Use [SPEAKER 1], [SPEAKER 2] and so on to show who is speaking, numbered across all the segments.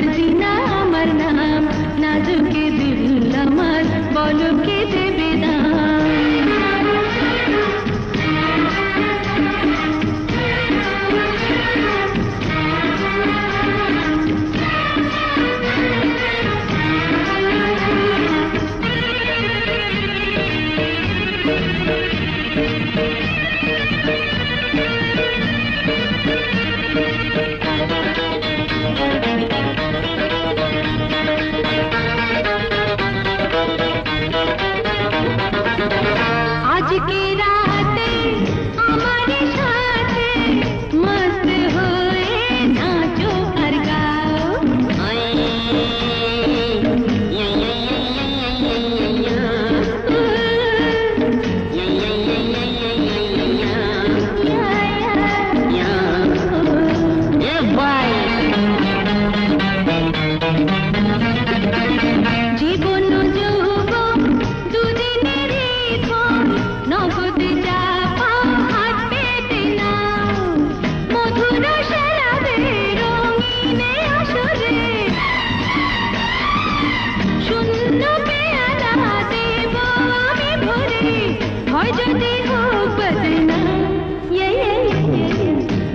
[SPEAKER 1] मर्जी ना আমার নাম নাজুকে দিল আমার বলো কে দেবে দাম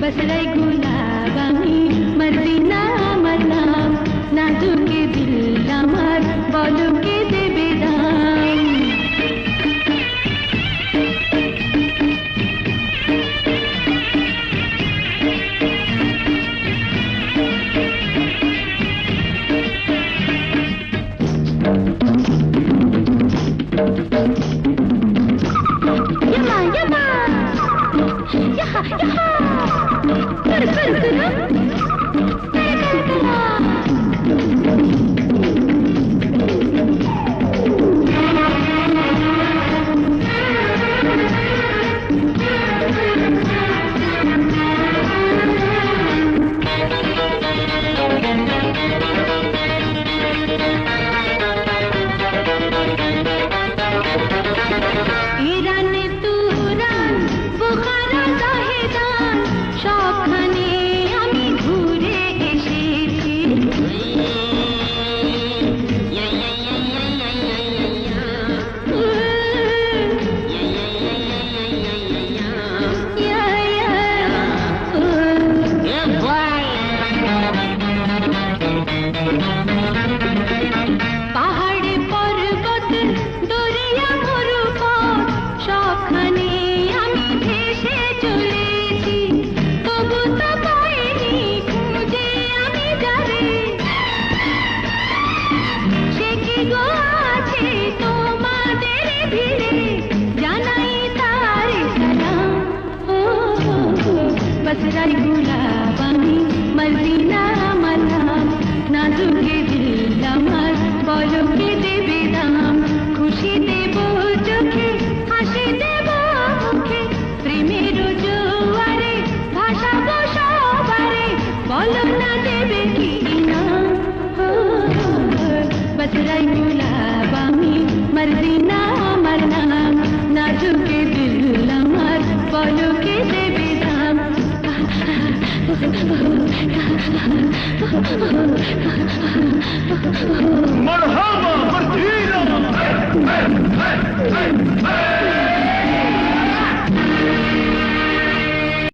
[SPEAKER 1] बसराई गुलाब आमी मर्जी ना আমার নাম নাজুকে দিল আমার বলো কে দেবে দাম बसराई गुलाब आमी मर्जी ना আমার নাম নাজুকে দিল আমার বলো কে দেবে দাম খুশি দেব চোখে হাসি দেব মুখে প্রেমের জোয়ারে ভাসাবো সবারে বলো না দেবে কি না बसराई गुलाब आमी मर्जी ना আমার নাম নাজুকে দিল আমার বলো কে দেবে দাম
[SPEAKER 2] مرحبا مرحبا